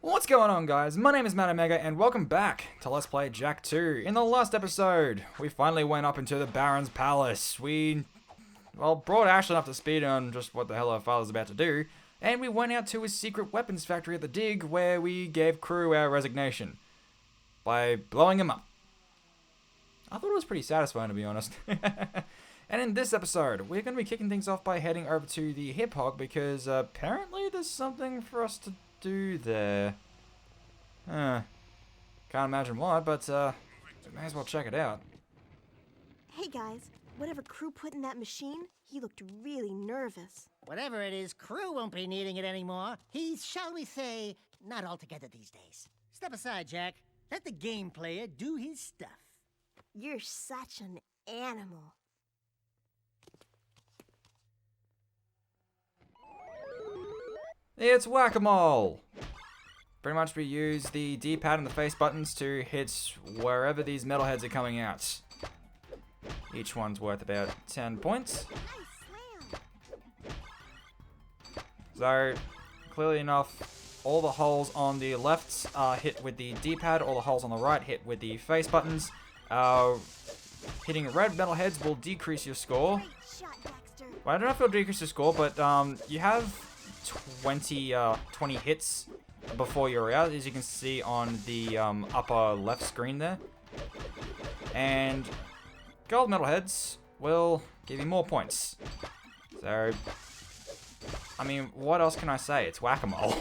What's going on, guys? My name is Matt Omega, and welcome back to Let's Play Jak 2. In the last episode, we finally went up into the Baron's Palace. We, brought Ashlyn up to speed on just what the hell her father's about to do, and we went out to his secret weapons factory at the Dig, where we gave Crew our resignation by blowing him up. I thought it was pretty satisfying, to be honest. And in this episode, we're going to be kicking things off by heading over to the Hip Hog, because apparently there's something for us to do there. Can't imagine what, but we may as well check it out. Hey guys, whatever Crew put in that machine, he looked really nervous. Whatever it is, Crew won't be needing it anymore. He's, shall we say, not altogether these days. Step aside, Jak. Let the game player do his stuff. You're such an animal. It's Whack-A-Mole! Pretty much we use the D-pad and the face buttons to hit wherever these metalheads are coming out. Each one's worth about 10 points. Nice slam. So, clearly enough, all the holes on the left are hit with the D-pad, all the holes on the right hit with the face buttons. Hitting red metalheads will decrease your score. Great shot, Dexter. Well, I don't know if it'll decrease your score, but you have 20 hits before you're out, as you can see on the upper left screen there. And gold metalheads will give you more points. So, I mean, what else can I say? It's Whack-A-Mole.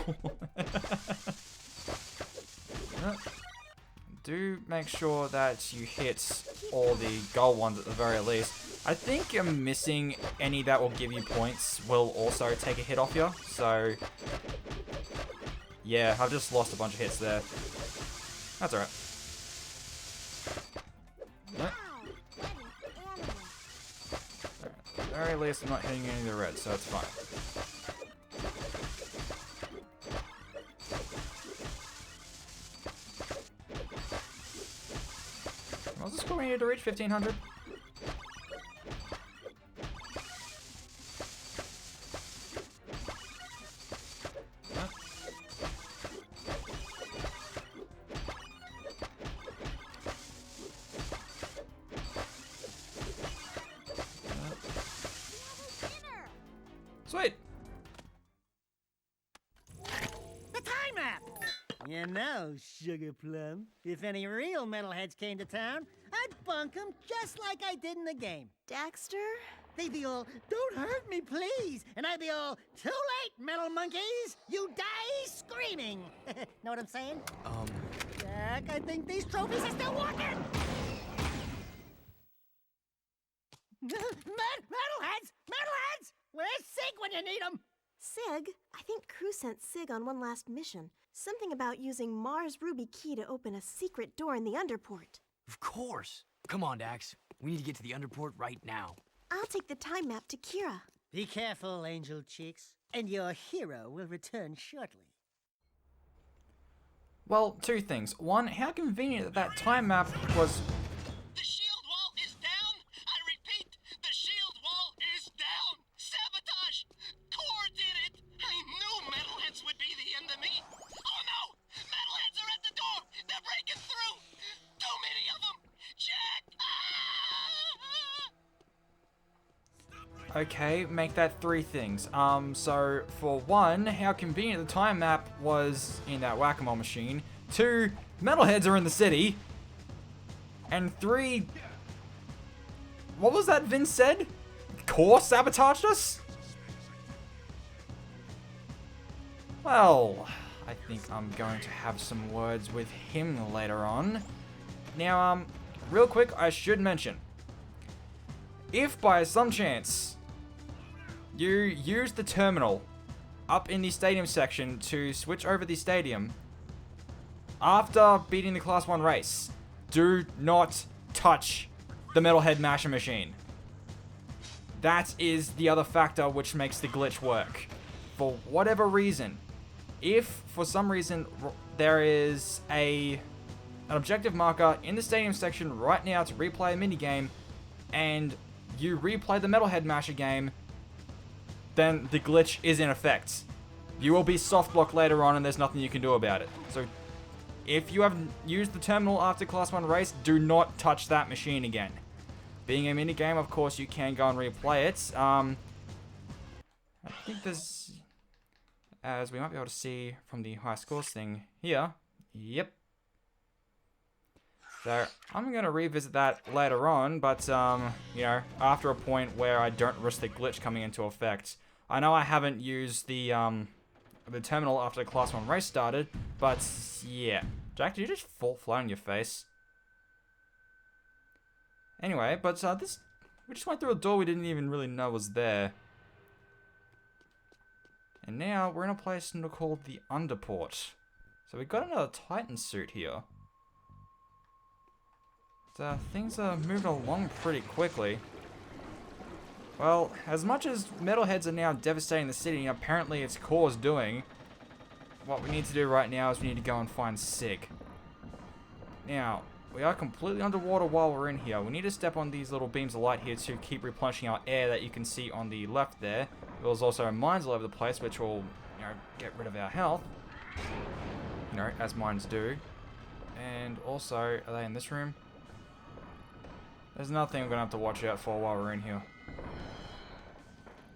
Do make sure that you hit all the gold ones at the very least. I think missing any that will give you points will also take a hit off you, so yeah, I've just lost a bunch of hits there. That's alright. Wow, what an animal. At the very least, I'm not hitting any of the red, so it's fine. What's the score we need to reach? 1500? Sweet! The time map! You know, Sugar Plum, if any real metalheads came to town, I'd bunk them just like I did in the game. Dexter? They'd be all, "Don't hurt me, please!" And I'd be all, "Too late, metal monkeys! You die screaming!" Know what I'm saying? Jak, I think these trophies are still working! Metalheads! Metalheads! Where's Sig when you need him? Sig? I think Crew sent Sig on one last mission. Something about using Mars Ruby Key to open a secret door in the Underport. Of course. Come on, Dax. We need to get to the Underport right now. I'll take the time map to Kira. Be careful, Angel Chicks, and your hero will return shortly. Well, two things. One, how convenient that that time map was... The shield wall is down! I repeat, the shield wall is down! Sabotage! Core did it! I knew metalheads would be the end of me! Oh no! Metalheads are at the door! They're breaking through! Too many of them! Jak! Okay, make that three things. So, for one, how convenient the time map was in that Whack-A-Mole machine. Two, metalheads are in the city. And three... What was that Vince said? Core sabotaged us? Well, I think I'm going to have some words with him later on. Now, real quick, I should mention, if by some chance you use the terminal up in the stadium section to switch over the stadium after beating the Class 1 race, do not touch the Metalhead Masher machine. That is the other factor which makes the glitch work. For whatever reason, if for some reason there is an objective marker in the stadium section right now to replay a minigame, and you replay the Metalhead Masher game, then the glitch is in effect. you will be soft blocked later on and there's nothing you can do about it. So if you have used the terminal after Class 1 race, do not touch that machine again. Being a minigame, of course, you can go and replay it. I think there's... As we might be able to see from the high scores thing here. Yep. So, I'm going to revisit that later on, but, you know, after a point where I don't risk the glitch coming into effect. I know I haven't used the terminal after the Class 1 race started, but, yeah. Jack, did you just fall flat on your face? Anyway, but, we just went through a door we didn't even really know was there. And now, we're in a place called the Underport. So we got another Titan suit here. So things are moving along pretty quickly. Well, as much as metalheads are now devastating the city, apparently its core is doing, what we need to do right now is we need to go and find Sig. Now, we are completely underwater while we're in here. We need to step on these little beams of light here to keep replenishing our air that you can see on the left there. There's also mines all over the place, which will, you know, get rid of our health. You know, as mines do. And also, are they in this room? There's another thing we're going to have to watch out for while we're in here.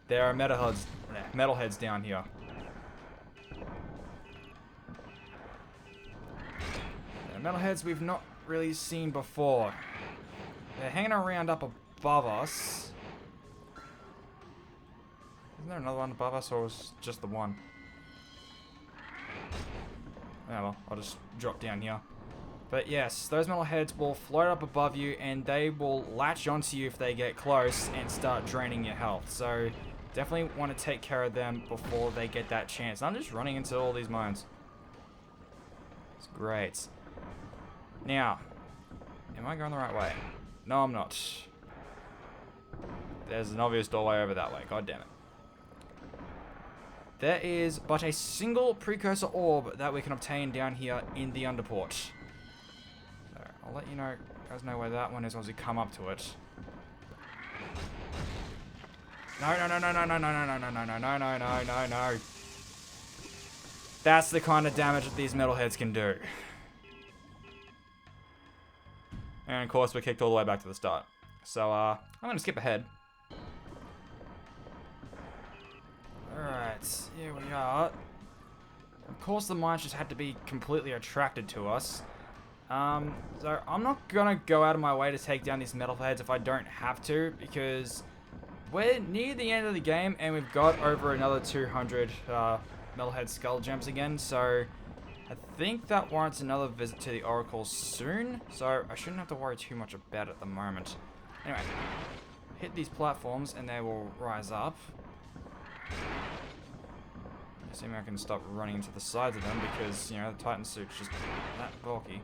There are metalheads down here. They're metalheads we've not really seen before. They're hanging around up above us. Isn't there another one above us, or was it just the one? Oh well, I'll just drop down here. But yes, those metalheads will float up above you and they will latch onto you if they get close and start draining your health. So definitely want to take care of them before they get that chance. I'm just running into all these mines. It's great. Now, am I going the right way? No, I'm not. There's an obvious doorway over that way. God damn it. There is but a single precursor orb that we can obtain down here in the Underport. So, I'll let you guys know where that one is once we come up to it. No. That's the kind of damage that these metalheads can do. And of course, we're kicked all the way back to the start. So, I'm gonna skip ahead. Alright, here we are. Of course the mines just had to be completely attracted to us. So I'm not gonna go out of my way to take down these metalheads if I don't have to, because we're near the end of the game and we've got over another 200 metalhead skull gems again, so I think that warrants another visit to the Oracle soon, so I shouldn't have to worry too much about it at the moment. Anyway, hit these platforms and they will rise up. Assuming I can stop running into the sides of them because, you know, the Titan suit's just that bulky.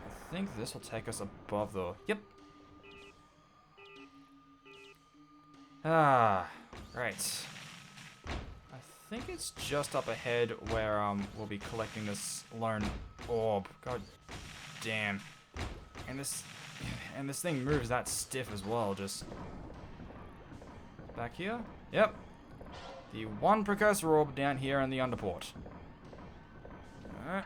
I think this will take us above the... Yep. Ah, right. I think it's just up ahead where we'll be collecting this lone orb. God damn. And this thing moves that stiff as well, just... Back here? Yep. The one precursor orb down here in the Underport. Alright.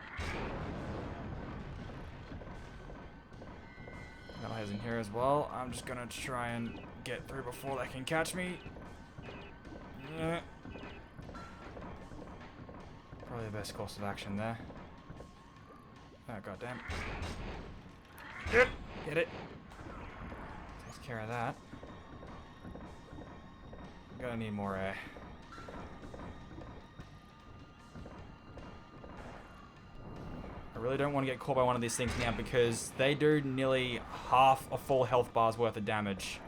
Metalhead's in here as well. I'm just gonna try and get through before they can catch me. Probably the best course of action there. Oh, goddamn. Get it. Takes care of that. I'm gonna need more air. I really don't want to get caught by one of these things now because they do nearly half a full health bar's worth of damage.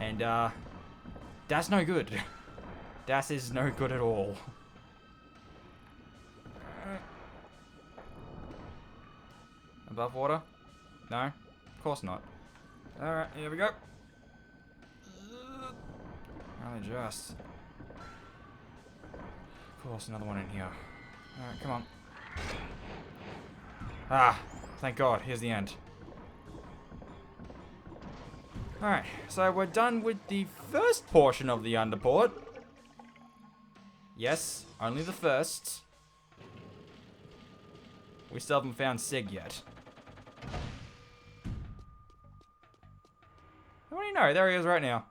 And, that's no good. That is no good at all. Above water? No? Of course not. Alright, here we go. Only just. Of course, another one in here. Alright, come on. Ah, thank God, here's the end. Alright, so we're done with the first portion of the Underport. Yes, only the first. We still haven't found Sig yet. What do you know? There he is right now.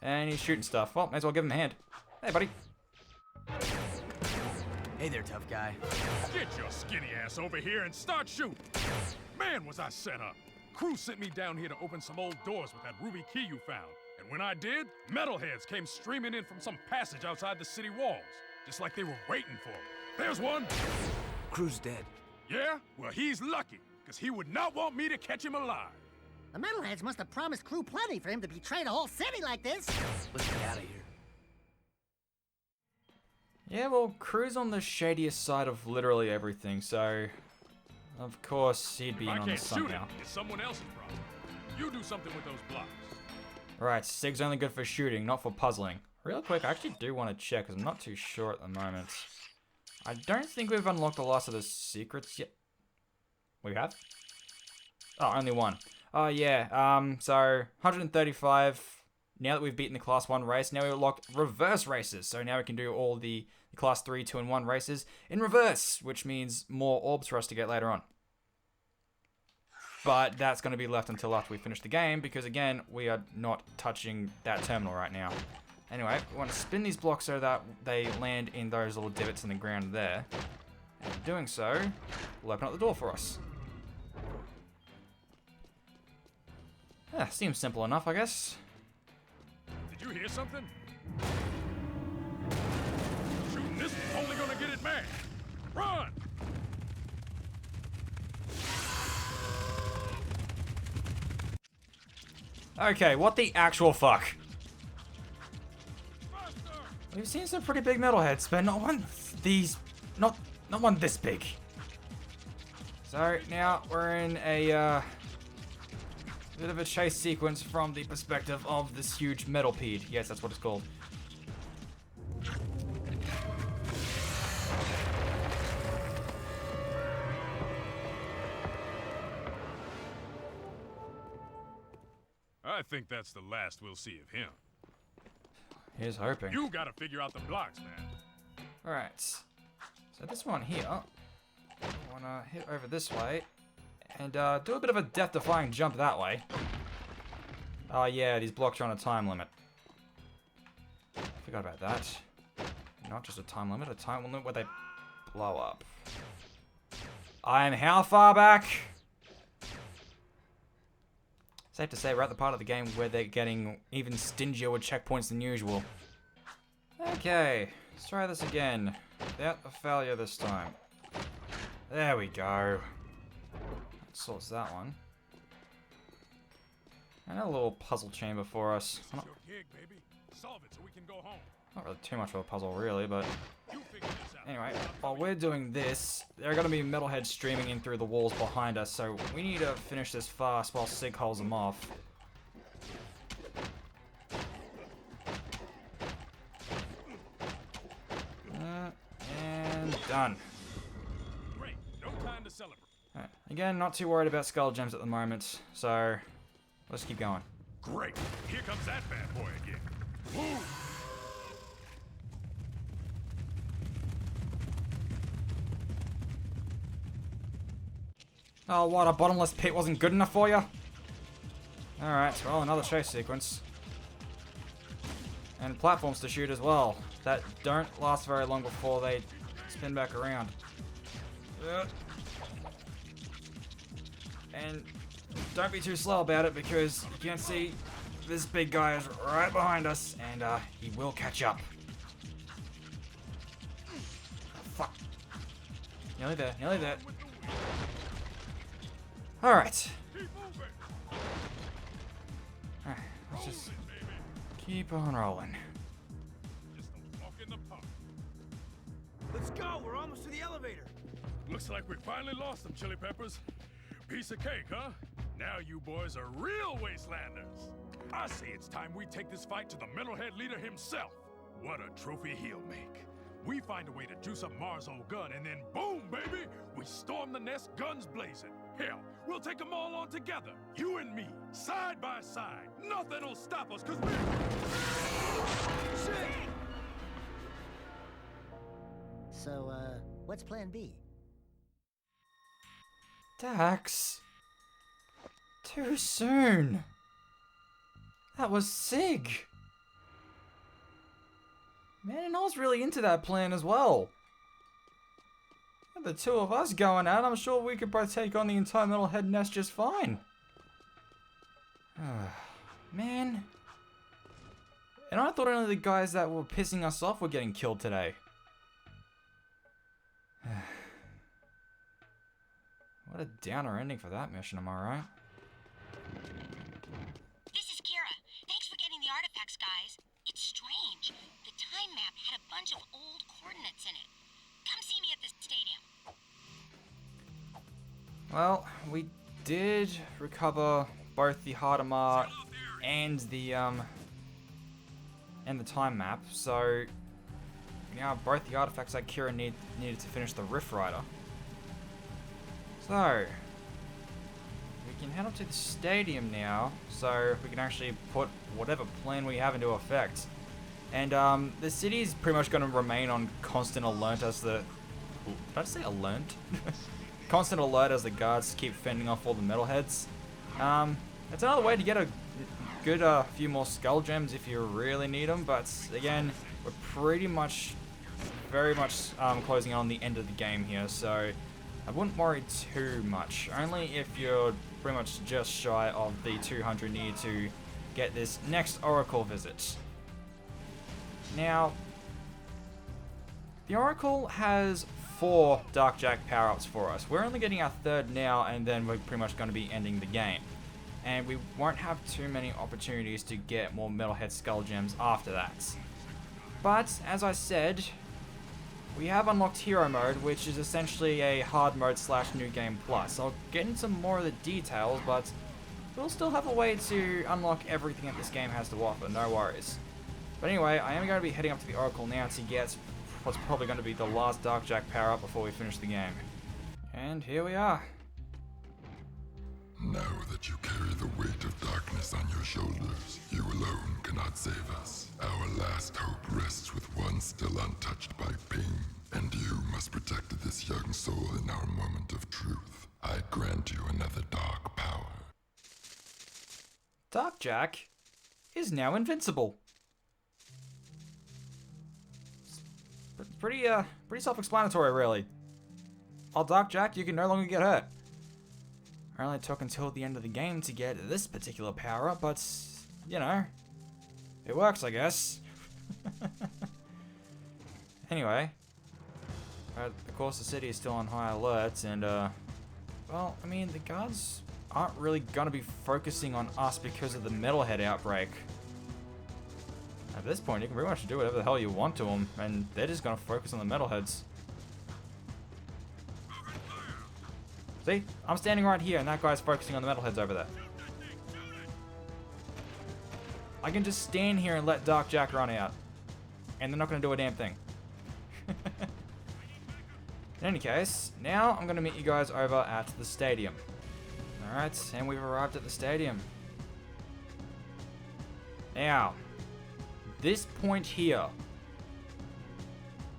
And he's shooting stuff. Well, may as well give him a hand. Hey, buddy. Hey there, tough guy. Get your skinny ass over here and start shooting. Man, was I set up. Crew sent me down here to open some old doors with that ruby key you found. And when I did, metalheads came streaming in from some passage outside the city walls. Just like they were waiting for me. There's one. Crew's dead. Yeah? Well, he's lucky, because he would not want me to catch him alive. The metalheads must have promised Crew plenty for him to betray the whole city like this. Let's get out of here. Yeah, well, Crew's on the shadiest side of literally everything, so... Of course, he'd be If in I on can't this shoot it, somehow. it's someone else's problem. You do something with those blocks. Right, Sig's only good for shooting, not for puzzling. Real quick, I actually do want to check, because I'm not too sure at the moment. I don't think we've unlocked the last of the secrets yet. We have? Oh, only one. Oh, yeah, so 135. Now that we've beaten the Class 1 race, now we unlock reverse races. So now we can do all the Class 3, 2, and 1 races in reverse, which means more orbs for us to get later on. But that's going to be left until after we finish the game, because again, we are not touching that terminal right now. Anyway, we want to spin these blocks so that they land in those little divots in the ground there. And in doing so, we'll open up the door for us. Yeah, seems simple enough, I guess. Did you hear something? Shooting this is only gonna get it mad. Run! Okay, what the actual fuck? Faster! We've seen some pretty big metalheads, but not one these, not one this big. So now we're in a bit of a chase sequence from the perspective of this huge metalpede. Yes, that's what it's called. I think that's the last we'll see of him. Here's hoping. You gotta figure out the blocks, man. Alright. So this one here, I wanna hit over this way and do a bit of a death-defying jump that way. Oh yeah, these blocks are on a time limit. Forgot about that. Not just a time limit where they blow up. I'm how far back? Safe to say we're at the part of the game where they're getting even stingier with checkpoints than usual. Okay, let's try this again. Without a failure this time. There we go. That sorts that one. And a little puzzle chamber for us. This is your gig, baby. Solve it so we can go home. Not really too much of a puzzle, really, but... You figure this out. Anyway, while we're doing this, there are going to be metalheads streaming in through the walls behind us, so we need to finish this fast while Sig holds them off. And done. Great. No time to celebrate. Alright, again, not too worried about skull gems at the moment, so let's keep going. Great. Here comes that bad boy again. Move! Oh, what, a bottomless pit wasn't good enough for you? Alright, well, another chase sequence. And platforms to shoot as well. That don't last very long before they spin back around. And don't be too slow about it because you can see this big guy is right behind us and he will catch up. Oh, fuck. Nearly there, nearly there. Alright. Keep moving! Let's just Moving, baby. keep on rolling. Just a walk in the park. Let's go, we're almost to the elevator. Looks like we finally lost them, Chili Peppers. Piece of cake, huh? Now you boys are real wastelanders. I say it's time we take this fight to the metalhead leader himself. What a trophy he'll make. We find a way to juice up Mars' old gun, and then boom, baby! We storm the nest, guns blazing. Hell, we'll take them all on together. You and me, side by side. Nothing'll stop us, cause we're... Sig! So, what's plan B? Dax. Too soon. That was Sig. Man, and I was really into that plan as well. With the two of us going out, I'm sure we could both take on the entire Metalhead nest just fine. Man. And I thought only the guys that were pissing us off were getting killed today. What a downer ending for that mission, am I right? This is Kira. Thanks for getting the artifacts, guys. It's strange. The time map had a bunch of old coordinates in it. Come see me at the stadium. Well, we did recover both the Hadamar and the time map, so now both the artifacts that Kira needed to finish the Rift Rider. So we can head up to the stadium now, so we can actually put whatever plan we have into effect. And the city is pretty much going to remain on constant alert as the... Did I say alert? Constant alert as the guards keep fending off all the metalheads. It's another way to get a good few more skull gems if you really need them, but again, we're pretty much, very much closing on the end of the game here, so I wouldn't worry too much. Only if you're pretty much just shy of the 200 needed to get this next Oracle visit. Now, the Oracle has 4 Darkjack power-ups for us. We're only getting our 3rd now, and then we're pretty much going to be ending the game. And we won't have too many opportunities to get more Metalhead Skull Gems after that. But, as I said, we have unlocked Hero Mode, which is essentially a hard mode / New Game Plus. I'll get into more of the details, but we'll still have a way to unlock everything that this game has to offer, no worries. But anyway, I am going to be heading up to the Oracle now to get what's probably going to be the last Darkjack power-up before we finish the game. And here we are. Now that you carry the weight of darkness on your shoulders, you alone cannot save us. Our last hope rests with one still untouched by pain, and you must protect this young soul in our moment of truth. I grant you another dark power. Darkjack is now invincible. It's pretty self-explanatory, really. While Darkjack, you can no longer get hurt. I only took until the end of the game to get this particular power-up, but, you know, it works, I guess. Anyway, of course the city is still on high alert, and, well, I mean, the guards aren't really gonna be focusing on us because of the Metalhead outbreak. At this point, you can pretty much do whatever the hell you want to them, and they're just gonna focus on the Metalheads. See? I'm standing right here, and that guy's focusing on the Metalheads over there. I can just stand here and let Darkjack run out. And they're not going to do a damn thing. In any case, now I'm going to meet you guys over at the stadium. Alright, and we've arrived at the stadium. Now, this point here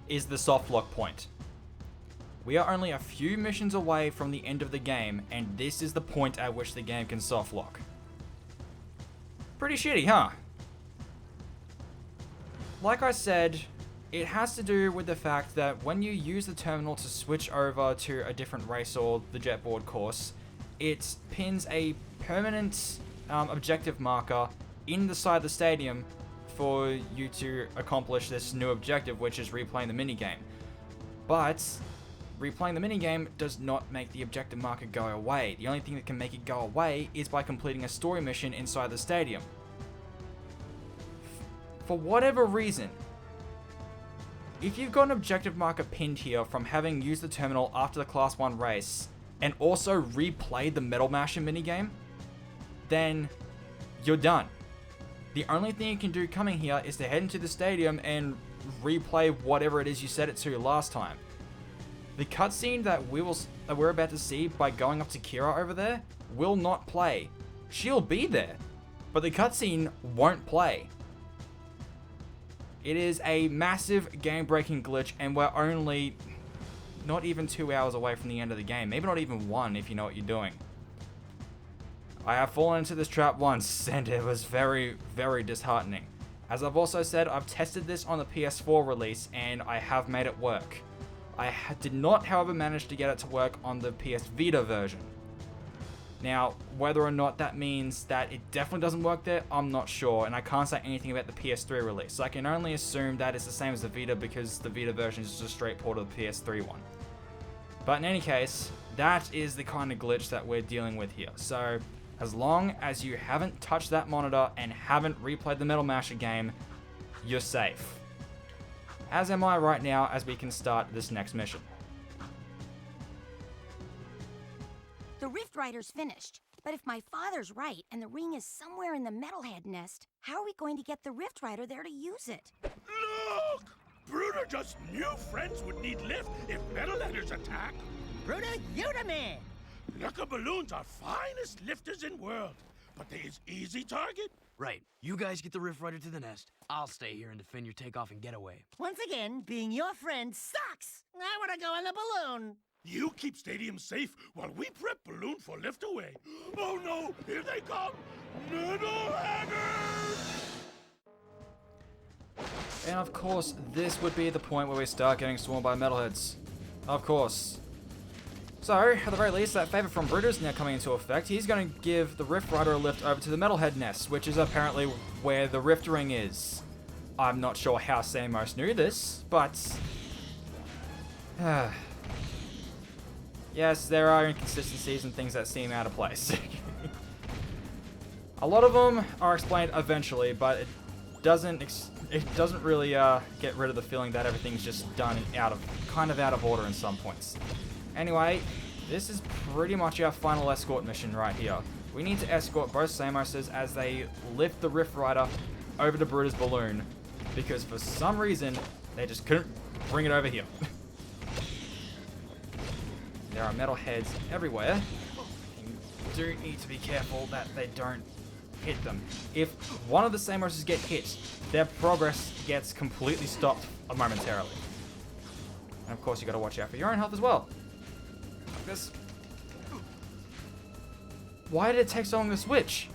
is the softlock point. We are only a few missions away from the end of the game, and this is the point at which the game can softlock. Pretty shitty, huh? Like I said, it has to do with the fact that when you use the terminal to switch over to a different race or the jetboard course, it pins a permanent objective marker in the side of the stadium for you to accomplish this new objective, which is replaying the minigame. But replaying the minigame does not make the objective marker go away. The only thing that can make it go away is by completing a story mission inside the stadium. For whatever reason, if you've got an objective marker pinned here from having used the terminal after the Class 1 race, and also replayed the Metal Masher minigame, then you're done. The only thing you can do coming here is to head into the stadium and replay whatever it is you set it to last time. The cutscene that we're about to see by going up to Kira over there will not play. She'll be there, but the cutscene won't play. It is a massive game-breaking glitch, and we're only not even 2 hours away from the end of the game. Maybe not even 1 if you know what you're doing. I have fallen into this trap once, and it was very, very disheartening. As I've also said, I've tested this on the PS4 release, and I have made it work. I did not, however, manage to get it to work on the PS Vita version. Now, whether or not that means that it definitely doesn't work there, I'm not sure, and I can't say anything about the PS3 release. So I can only assume that it's the same as the Vita because the Vita version is just a straight port of the PS3 one. But in any case, that is the kind of glitch that we're dealing with here. So, as long as you haven't touched that monitor and haven't replayed the Metal Masher game, you're safe. As am I right now as we can start this next mission. The Rift Rider's finished, but if my father's right and the ring is somewhere in the Metalhead nest, how are we going to get the Rift Rider there to use it? Look! Bruder just knew friends would need lift if Metalheaders attack. Bruder, you the man. Lucka balloons are finest lifters in world, but they is easy target. Right. You guys get the Rift Rider to the nest. I'll stay here and defend your takeoff and getaway. Once again, being your friend sucks. I want to go on the balloon. You keep Stadium safe while we prep balloon for lift away. Oh no, here they come! Metalheaders! And of course, this would be the point where we start getting swarmed by metalheads. Of course. So, at the very least, that favor from Brutus is now coming into effect. He's going to give the Rift Rider a lift over to the Metalhead nest, which is apparently where the Rift Ring is. I'm not sure how Samos knew this, but... yes, there are inconsistencies and things that seem out of place. A lot of them are explained eventually, but it doesn't really get rid of the feeling that everything's just done kind of out of order in some points. Anyway, this is pretty much our final escort mission right here. We need to escort both Samoses as they lift the Rift Rider over to Brutus' balloon, because for some reason they just couldn't bring it over here. There are metal heads everywhere. You do need to be careful that they don't hit them. If one of the Samoses get hit, their progress gets completely stopped momentarily. And of course you gotta watch out for your own health as well. Like this. Why did it take so long to switch?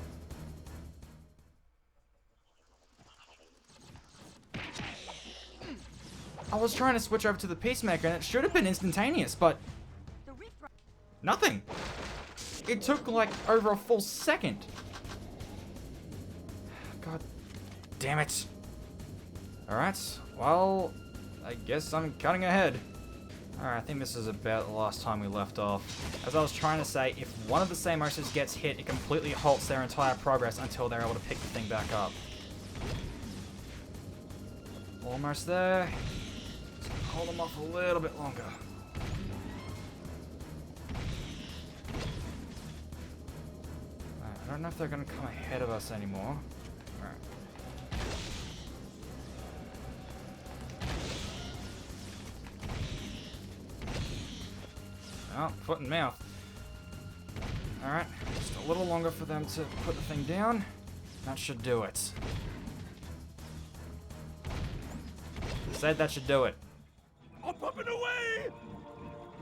I was trying to switch over to the Peacemaker and it should have been instantaneous, but nothing. It took like over a full second. God damn it. Alright, well, I guess I'm cutting ahead. Alright, I think this is about the last time we left off. As I was trying to say, if one of the Samoses gets hit, it completely halts their entire progress until they're able to pick the thing back up. Almost there. Just hold them off a little bit longer. I don't know if they're going to come ahead of us anymore. Alright. Oh, foot and mouth. Alright, just a little longer for them to put the thing down. That should do it. Said that should do it. Up, up and away!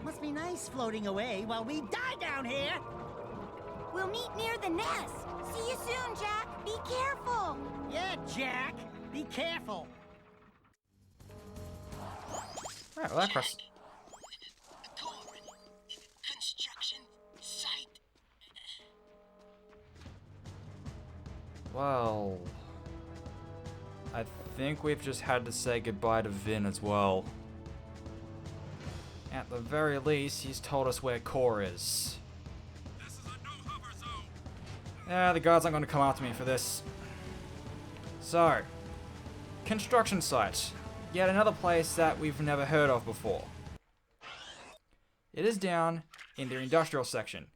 Must be nice floating away while we die down here. We'll meet near the nest. See you soon, Jack. Be careful. Yeah, Jack. Be careful. Alright, well that cross. Construction site. Well, I think we've just had to say goodbye to Vin as well. At the very least, he's told us where Core is. This is a no-hover zone. Yeah, the guards aren't going to come after me for this. So, construction site. Yet another place that we've never heard of before. It is down in the industrial section.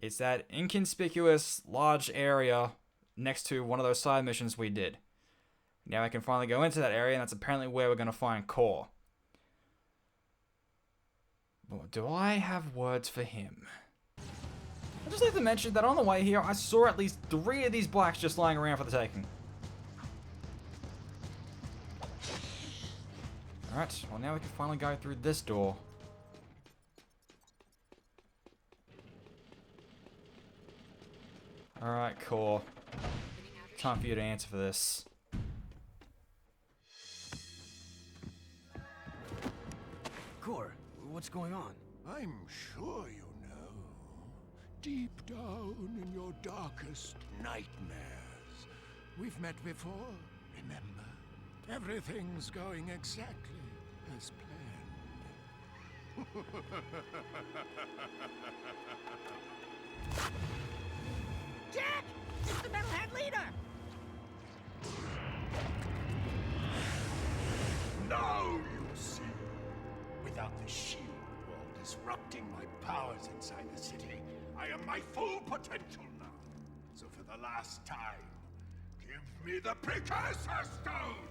It's that inconspicuous large area next to one of those side missions we did. Now I can finally go into that area, and that's apparently where we're going to find Core. But do I have words for him? I'd just like to mention that on the way here, I saw at least 3 of these blacks just lying around for the taking. Alright, well now we can finally go through this door. Alright, Core. Time for you to answer for this. Core, what's going on? I'm sure you know. Deep down in your darkest nightmares. We've met before, remember? Everything's going exactly as planned. Jack! It's the Metalhead leader! Now you see. Without the shield wall disrupting my powers inside the city, I am my full potential now. So for the last time, give me the Precursor Stone!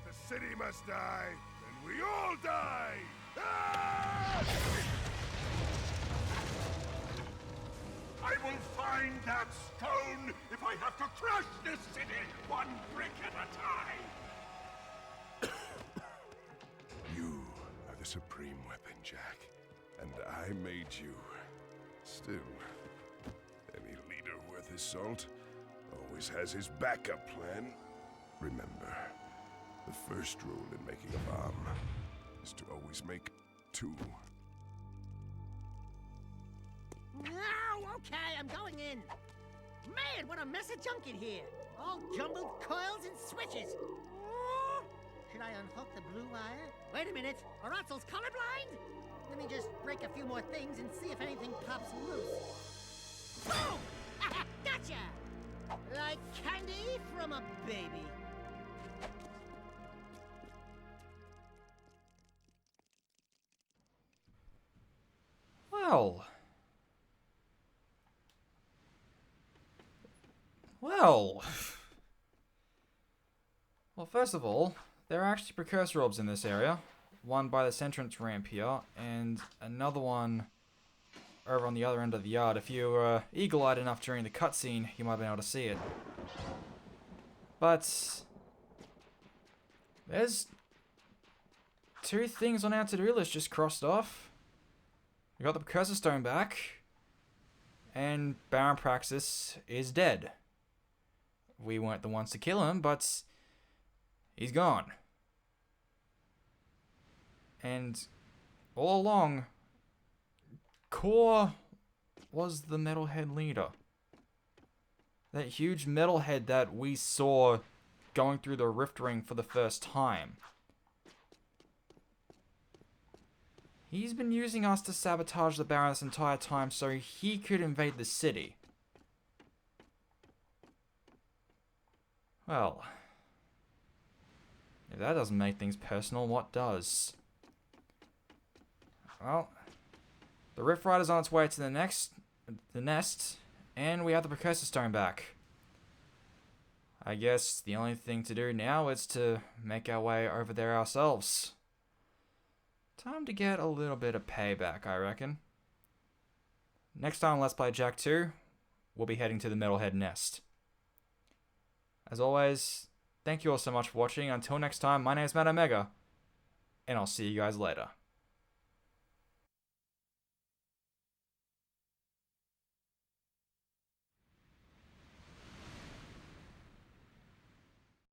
If the city must die, then we all die! Ah! I will find that stone if I have to crush this city one brick at a time! You are the supreme weapon, Jack. And I made you. Still, any leader worth his salt always has his backup plan. Remember, the first rule in making a bomb is to always make two. No, okay, I'm going in. Man, what a mess of junk in here. All jumbled coils and switches. Oh, should I unhook the blue wire? Wait a minute, are Otzel's colorblind? Let me just break a few more things and see if anything pops loose. Boom! Gotcha! Like candy from a baby. Well, first of all, there are actually precursor orbs in this area. One by this entrance ramp here, and another one over on the other end of the yard. If you were eagle-eyed enough during the cutscene, you might have been able to see it. But there's two things on our to-do list just crossed off. We got the Precursor Stone back, and Baron Praxis is dead. We weren't the ones to kill him, but he's gone. And all along, Core was the Metalhead leader. That huge Metalhead that we saw going through the Rift Ring for the first time. He's been using us to sabotage the Baron this entire time so he could invade the city. Well, if that doesn't make things personal, what does? Well, the Rift Rider's on its way to the nest, and we have the Precursor Stone back. I guess the only thing to do now is to make our way over there ourselves. Time to get a little bit of payback, I reckon. Next time on Let's Play Jak 2, we'll be heading to the Metalhead Nest. As always, thank you all so much for watching. Until next time, my name is Matt Omega, and I'll see you guys later.